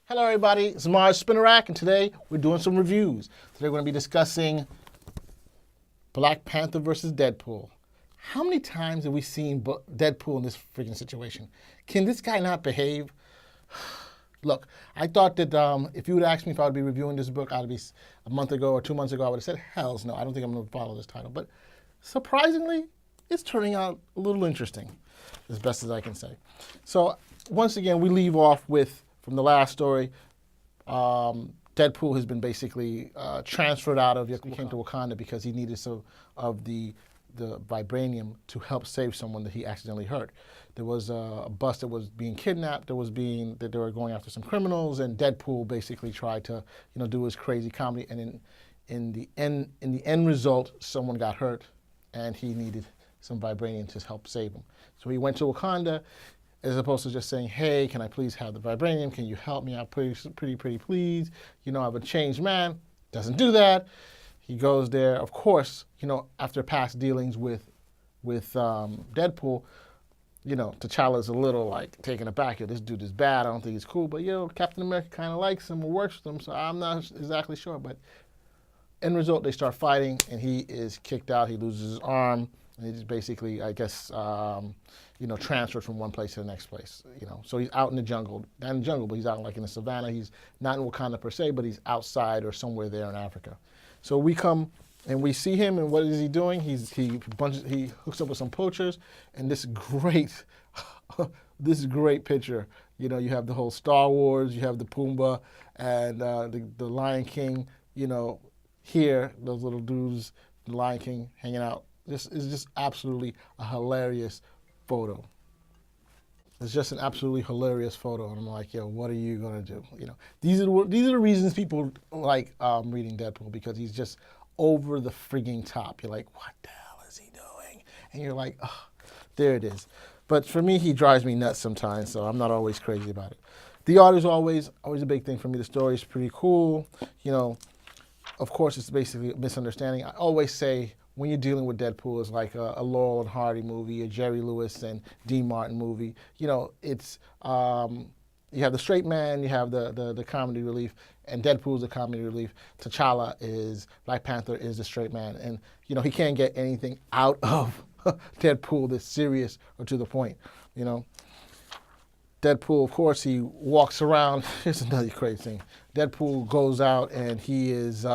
Hello everybody, it's Mars Spinnerack, and today we're doing some reviews. Today we're going to be discussing Black Panther versus Deadpool. How many times have we seen Deadpool in this freaking situation? Can this guy not behave? Look, I thought that if you would ask me if I would be reviewing this book, I'd be a month ago or 2 months ago, I would have said, hells no, I don't think I'm going to follow this title. But surprisingly, it's turning out a little interesting, as best as I can say. So once again, we leave off with, from the last story, Deadpool has been basically transferred out of, he came to Wakanda because he needed some of the vibranium to help save someone that he accidentally hurt. There was a bus that was being kidnapped, that they were going after some criminals, and Deadpool basically tried to, do his crazy comedy, and in the end result, someone got hurt, and he needed some vibranium to help save him. So he went to Wakanda, as opposed to just saying, hey, can I please have the vibranium? Can you help me out pretty please? I'm a changed man. Doesn't do that. He goes there. Of course, after past dealings with Deadpool, T'Challa's a little like taken aback. This dude is bad. I don't think he's cool. But, Captain America kind of likes him or works with him, so I'm not exactly sure. But end result, they start fighting, and he is kicked out. He loses his arm. And he just basically, I guess, transferred from one place to the next place. So he's out in the jungle, not in the jungle, but he's out like in the savannah. He's not in Wakanda per se, but he's outside or somewhere there in Africa. So we come and we see him, and what is he doing? He hooks up with some poachers, and this great picture. You have the whole Star Wars, you have the Pumbaa and the Lion King. Here those little dudes, the Lion King, hanging out. This is just absolutely a hilarious photo. It's just an absolutely hilarious photo, and I'm like, yo, what are you gonna do? These are the reasons people like reading Deadpool, because he's just over the frigging top. You're like, what the hell is he doing? And you're like, oh, there it is. But for me, he drives me nuts sometimes, so I'm not always crazy about it. The art is always a big thing for me. The story is pretty cool. Of course, it's basically a misunderstanding. I always say, when you're dealing with Deadpool, it's like a Laurel and Hardy movie, a Jerry Lewis and Dean Martin movie. It's you have the straight man, you have the comedy relief, and Deadpool's the comedy relief. Black Panther is the straight man, and he can't get anything out of Deadpool that's serious or to the point. Deadpool, of course, he walks around. Here's another crazy thing. Deadpool goes out and he is.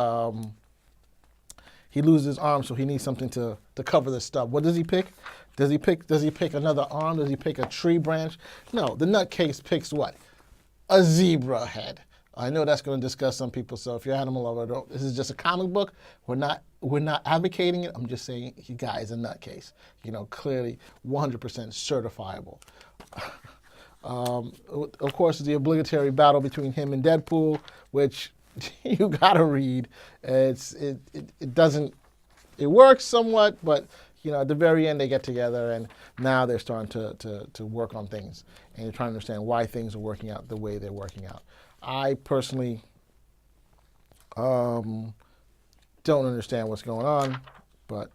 He loses his arm, so he needs something to cover this stuff. What does he pick? Does he pick another arm? Does he pick a tree branch? No, the nutcase picks what? A zebra head. I know that's going to disgust some people, so if you're an animal lover, this is just a comic book. We're not advocating it. I'm just saying he guy is a nutcase. Clearly 100% certifiable. Of course, the obligatory battle between him and Deadpool, which you gotta read. It works somewhat, but at the very end they get together, and now they're starting to work on things, and you're trying to understand why things are working out the way they're working out. I personally don't understand what's going on, but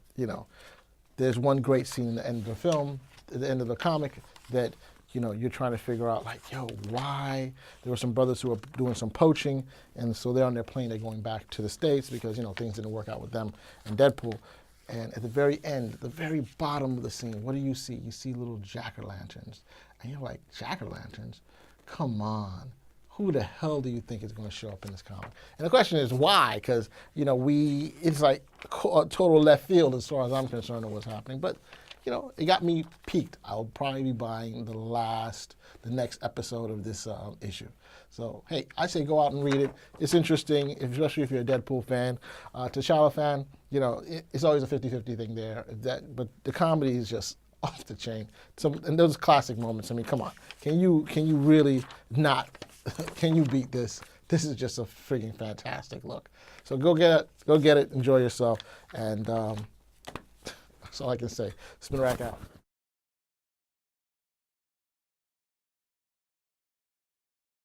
there's one great scene in the end of the film, at the end of the comic, that you're trying to figure out, like, yo, why? There were some brothers who were doing some poaching, and so they're on their plane, they're going back to the States because, things didn't work out with them and Deadpool. And at the very end, the very bottom of the scene, what do you see? You see little jack-o'-lanterns. And you're like, jack-o'-lanterns? Come on. Who the hell do you think is going to show up in this comic? And the question is why? Because, it's like a total left field as far as I'm concerned of what's happening. But it got me peaked. I'll probably be buying the next episode of this issue. So, hey, I say go out and read it. It's interesting, especially if you're a Deadpool fan. T'Challa fan, it's always a 50-50 thing there. But the comedy is just off the chain. And those classic moments, I mean, come on. Can you really not, can you beat this? This is just a freaking fantastic look. So go get it, enjoy yourself, and that's all I can say. Spinnerack out.